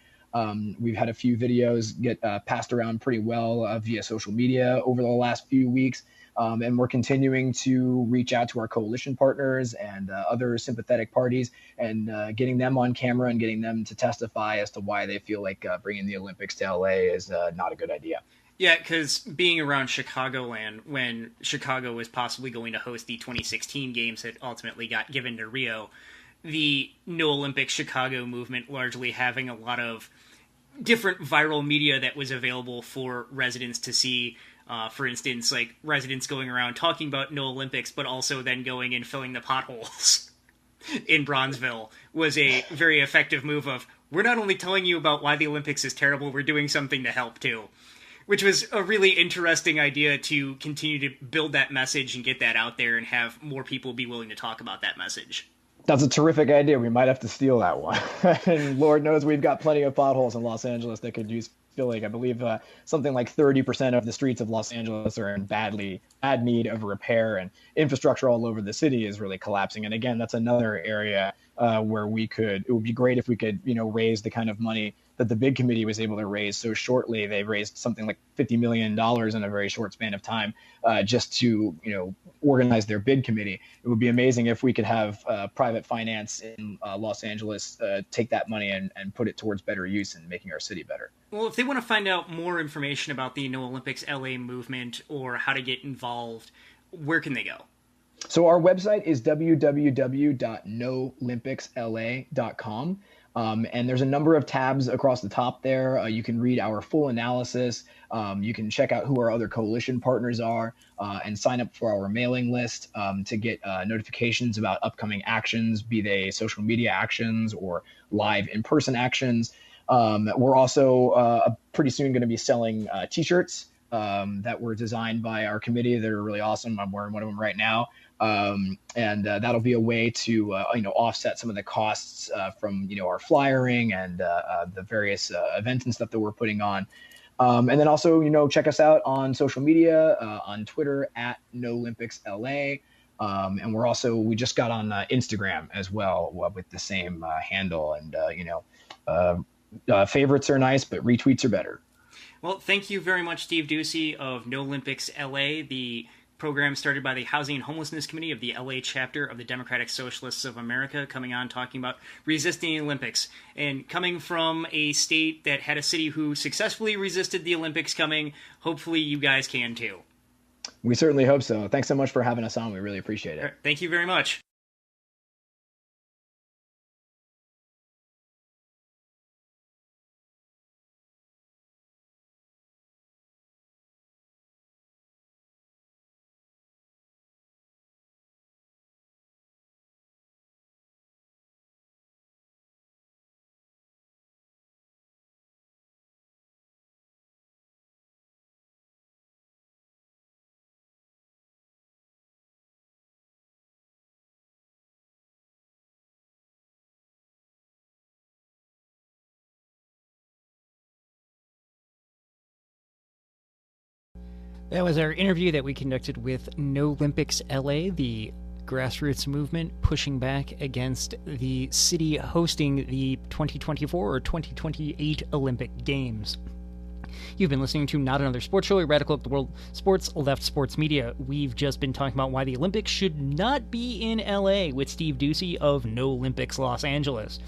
We've had a few videos get passed around pretty well via social media over the last few weeks. And we're continuing to reach out to our coalition partners and other sympathetic parties and getting them on camera and getting them to testify as to why they feel like bringing the Olympics to LA is not a good idea. Yeah, because being around Chicagoland when Chicago was possibly going to host the 2016 games that ultimately got given to Rio, the No Olympics Chicago movement largely having a lot of different viral media that was available for residents to see. For instance, like residents going around talking about No Olympics, but also then going and filling the potholes in Bronzeville was a very effective move of, we're not only telling you about why the Olympics is terrible, we're doing something to help too. Which was a really interesting idea to continue to build that message and get that out there and have more people be willing to talk about that message. That's a terrific idea. We might have to steal that one. And Lord knows we've got plenty of potholes in Los Angeles that could use filling. I believe something like 30% of the streets of Los Angeles are in bad need of repair, and infrastructure all over the city is really collapsing. And again, that's another area where it would be great if we could, raise the kind of money that the big committee was able to raise so shortly. They raised something like $50 million in a very short span of time just to, organize their bid committee. It would be amazing if we could have private finance in Los Angeles take that money and put it towards better use and making our city better. Well, if they want to find out more information about the No Olympics LA movement or how to get involved, where can they go? So our website is www.noolympicsla.com. And there's a number of tabs across the top there. You can read our full analysis. You can check out who our other coalition partners are and sign up for our mailing list to get notifications about upcoming actions, be they social media actions or live in-person actions. We're also pretty soon going to be selling T-shirts that were designed by our committee that are really awesome. I'm wearing one of them right now. And that'll be a way to offset some of the costs from our flyering and the various events and stuff that we're putting on. And then also check us out on social media on Twitter at NoOlympicsLA. And we just got on Instagram as well with the same handle. And favorites are nice, but retweets are better. Well, thank you very much, Steve Ducey of No Olympics LA, the program started by the Housing and Homelessness Committee of the LA chapter of the Democratic Socialists of America, coming on talking about resisting the Olympics. And coming from a state that had a city who successfully resisted the Olympics coming, hopefully you guys can too. We certainly hope so. Thanks so much for having us on. We really appreciate it. Thank you very much. That was our interview that we conducted with No Olympics LA, the grassroots movement pushing back against the city hosting the 2024 or 2028 Olympic Games. You've been listening to Not Another Sports Show, a radical at the world sports, left sports media. We've just been talking about why the Olympics should not be in LA with Steve Ducey of No Olympics Los Angeles.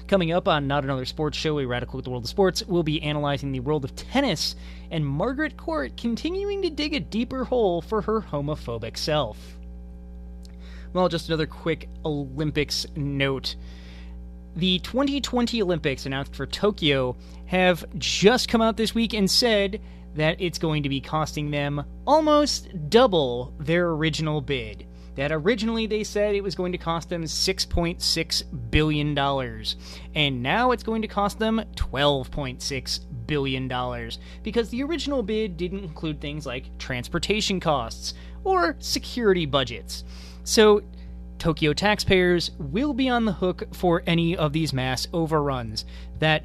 Coming up on Not Another Sports Show, a radical look at the world of sports, we'll be analyzing the world of tennis and Margaret Court continuing to dig a deeper hole for her homophobic self. Well, just another quick Olympics note. The 2020 Olympics announced for Tokyo have just come out this week and said that it's going to be costing them almost double their original bid. That originally they said it was going to cost them $6.6 billion, and now it's going to cost them $12.6 billion, because the original bid didn't include things like transportation costs or security budgets. So Tokyo taxpayers will be on the hook for any of these mass overruns. That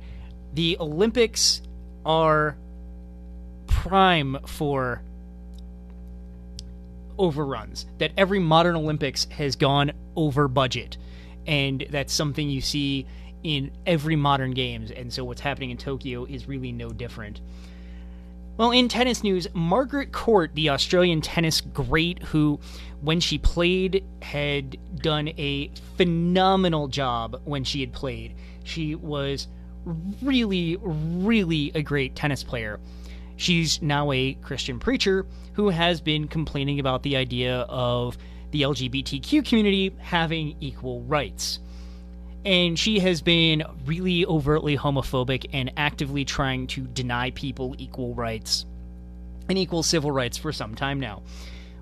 the Olympics are prime for overruns, that every modern Olympics has gone over budget, and that's something you see in every modern games, and so what's happening in Tokyo is really no different. Well, in tennis news, Margaret Court, the Australian tennis great who, when she played, had done a phenomenal job when she had played. She was really, really a great tennis player. She's now a Christian preacher who has been complaining about the idea of the LGBTQ community having equal rights. And she has been really overtly homophobic and actively trying to deny people equal rights and equal civil rights for some time now.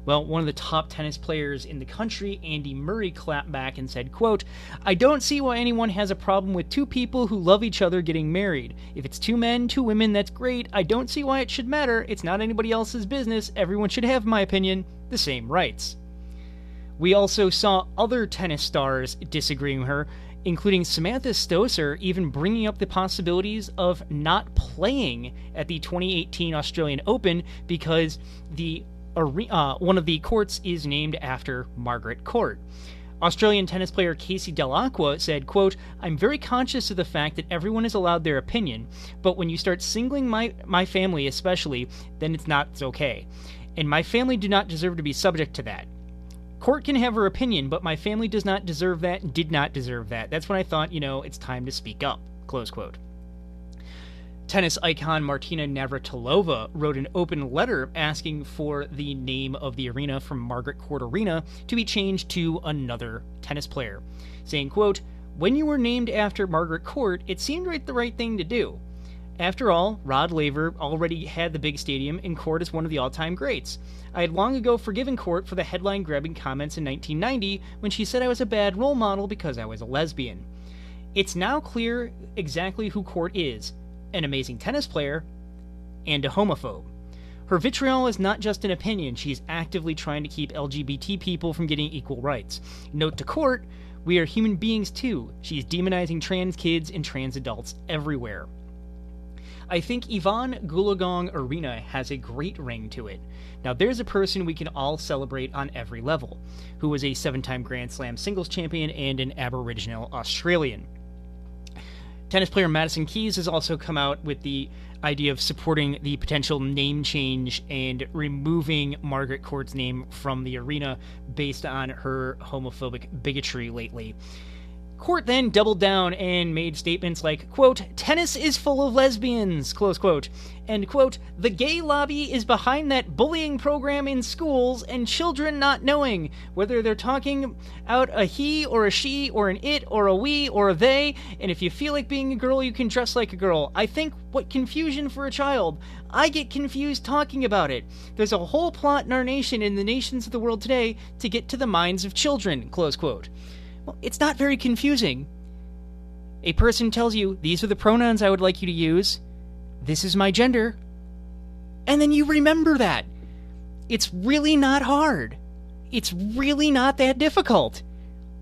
Well, one of the top tennis players in the country, Andy Murray, clapped back and said, quote, "I don't see why anyone has a problem with two people who love each other getting married. If it's two men, two women, that's great. I don't see why it should matter. It's not anybody else's business. Everyone should have, in my opinion, the same rights." We also saw other tennis stars disagreeing with her, including Samantha Stosur even bringing up the possibilities of not playing at the 2018 Australian Open because one of the courts is named after Margaret Court. Australian tennis player Casey Dell'Acqua said, quote, "I'm very conscious of the fact that everyone is allowed their opinion, but when you start singling my family especially, then it's not okay. And my family do not deserve to be subject to that. Court can have her opinion, but my family does not deserve that and did not deserve that. That's when I thought, it's time to speak up," close quote. Tennis icon Martina Navratilova wrote an open letter asking for the name of the arena from Margaret Court Arena to be changed to another tennis player, saying, quote, "When you were named after Margaret Court, it seemed the right thing to do. After all, Rod Laver already had the big stadium, and Court is one of the all-time greats. I had long ago forgiven Court for the headline-grabbing comments in 1990 when she said I was a bad role model because I was a lesbian. It's now clear exactly who Court is: an amazing tennis player and a homophobe. Her vitriol is not just an opinion, she's actively trying to keep LGBT people from getting equal rights. Note to Court, we are human beings too. She's demonizing trans kids and trans adults everywhere." I think Yvonne Goolagong Arena has a great ring to it. Now there's a person we can all celebrate on every level, who was a 7-time Grand Slam singles champion and an Aboriginal Australian. Tennis player Madison Keys has also come out with the idea of supporting the potential name change and removing Margaret Court's name from the arena based on her homophobic bigotry lately. Court then doubled down and made statements like, quote, "Tennis is full of lesbians," close quote, and, quote, "The gay lobby is behind that bullying program in schools and children not knowing whether they're talking out a he or a she or an it or a we or a they, and if you feel like being a girl, you can dress like a girl. I think what confusion for a child. I get confused talking about it. There's a whole plot in our nation and the nations of the world today to get to the minds of children," close quote. Well, it's not very confusing. A person tells you, these are the pronouns I would like you to use, this is my gender, and then you remember that. It's really not hard. It's really not that difficult.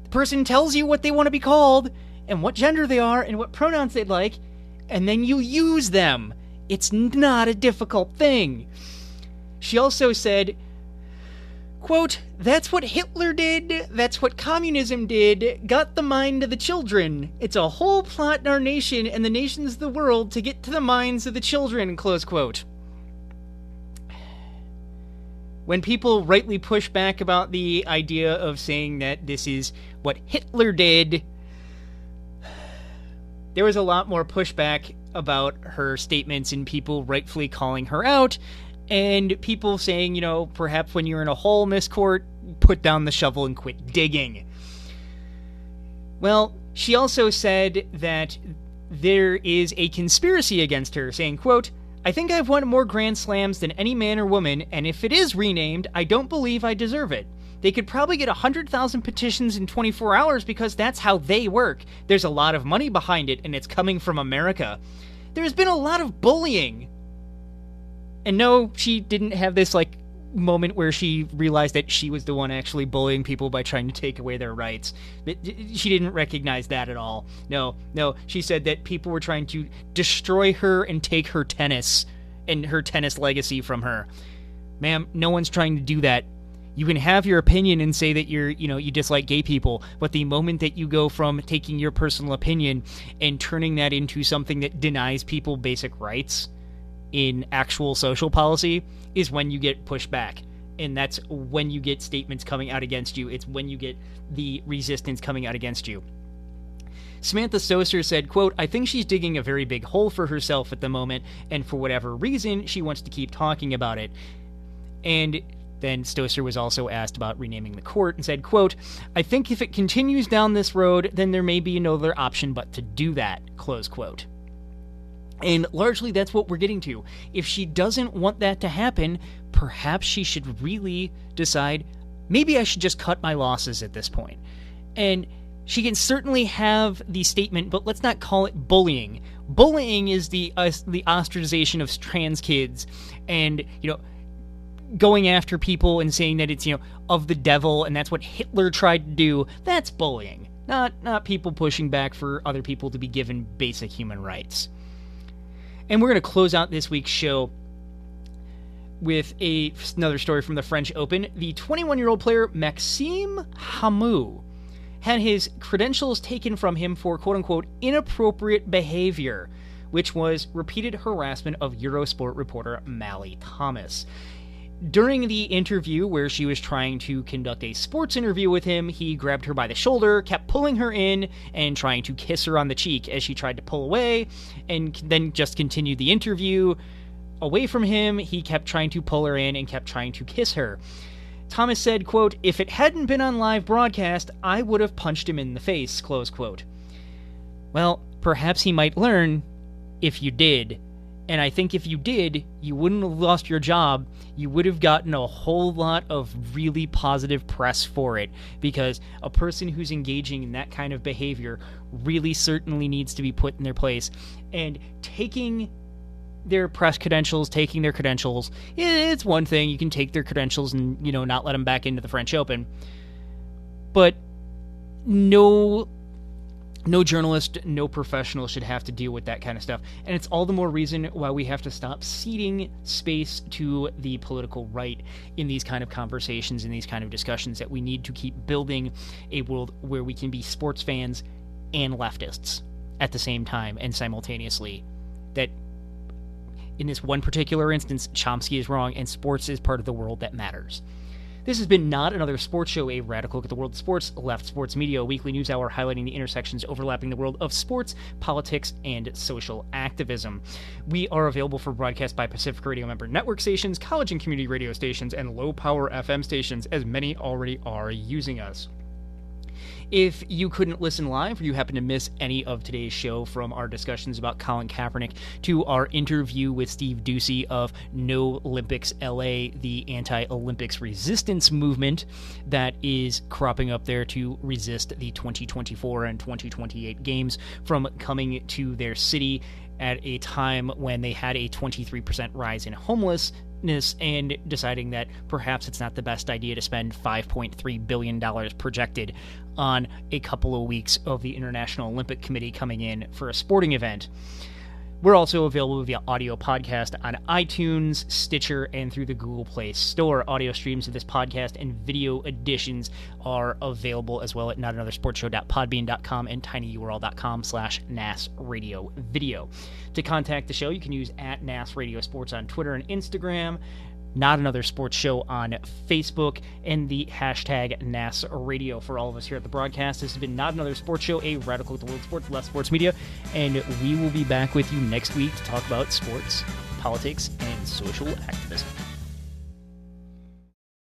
The person tells you what they want to be called, and what gender they are, and what pronouns they'd like, and then you use them. It's not a difficult thing. She also said, quote, "That's what Hitler did, that's what communism did, got the mind of the children. It's a whole plot in our nation and the nations of the world to get to the minds of the children," close quote. When people rightly push back about the idea of saying that this is what Hitler did, there was a lot more pushback about her statements and people rightfully calling her out, and people saying, perhaps when you're in a hole, Miss Court, put down the shovel and quit digging. Well, she also said that there is a conspiracy against her, saying, quote, I think I've won more Grand Slams than any man or woman, and if it is renamed, I don't believe I deserve it. They could probably get 100,000 petitions in 24 hours because that's how they work. There's a lot of money behind it, and it's coming from America. There's been a lot of bullying. And no, she didn't have this, moment where she realized that she was the one actually bullying people by trying to take away their rights. She didn't recognize that at all. No, she said that people were trying to destroy her and take her tennis and her tennis legacy from her. Ma'am, no one's trying to do that. You can have your opinion and say that you dislike gay people, but the moment that you go from taking your personal opinion and turning that into something that denies people basic rights in actual social policy is when you get pushed back. And that's when you get statements coming out against you. It's when you get the resistance coming out against you. Samantha Stoser said, quote, I think she's digging a very big hole for herself at the moment, and for whatever reason, she wants to keep talking about it. And then Stoser was also asked about renaming the court and said, quote, I think if it continues down this road, then there may be no other option but to do that, close quote. And largely that's what we're getting to. If she doesn't want that to happen, perhaps she should really decide, maybe I should just cut my losses at this point. And she can certainly have the statement, but let's not call it bullying. Bullying is the ostracization of trans kids and, going after people and saying that it's, of the devil and that's what Hitler tried to do. That's bullying. Not people pushing back for other people to be given basic human rights. And we're going to close out this week's show with another story from the French Open. The 21-year-old player Maxime Hamou had his credentials taken from him for quote-unquote inappropriate behavior, which was repeated harassment of Eurosport reporter Mally Thomas. During the interview where she was trying to conduct a sports interview with him, he grabbed her by the shoulder, kept pulling her in, and trying to kiss her on the cheek as she tried to pull away, and then just continued the interview away from him. He kept trying to pull her in and kept trying to kiss her. Thomas said, quote, if it hadn't been on live broadcast, I would have punched him in the face, close quote. Well, perhaps he might learn if you did. And I think if you did, you wouldn't have lost your job. You would have gotten a whole lot of really positive press for it, because a person who's engaging in that kind of behavior really certainly needs to be put in their place. And taking their press credentials, taking their credentials, it's one thing. You can take their credentials and, not let them back into the French Open. But no journalist, no professional should have to deal with that kind of stuff. And it's all the more reason why we have to stop ceding space to the political right in these kind of conversations, in these kind of discussions, that we need to keep building a world where we can be sports fans and leftists at the same time and simultaneously. That in this one particular instance, Chomsky is wrong and sports is part of the world that matters. This has been Not Another Sports Show, a radical look at the world of sports, left sports media, a weekly news hour highlighting the intersections overlapping the world of sports, politics, and social activism. We are available for broadcast by Pacific Radio member network stations, college and community radio stations, and low-power FM stations, as many already are using us. If you couldn't listen live, or you happen to miss any of today's show, from our discussions about Colin Kaepernick to our interview with Steve Ducey of No Olympics LA, the anti-Olympics resistance movement that is cropping up there to resist the 2024 and 2028 games from coming to their city at a time when they had a 23% rise in homelessness, and deciding that perhaps it's not the best idea to spend $5.3 billion projected on a couple of weeks of the International Olympic Committee coming in for a sporting event. We're also available via audio podcast on iTunes, Stitcher, and through the Google Play Store. Audio streams of this podcast and video editions are available as well at notanothersportshow.podbean.com and tinyurl.com/NASRadioVideo. To contact the show, you can use @NASRadioSports on Twitter and Instagram, Not Another Sports Show on Facebook, and the hashtag NAS Radio for all of us here at the broadcast. This has been Not Another Sports Show, a radical look at the world of sports, less sports media, and we will be back with you next week to talk about sports, politics, and social activism.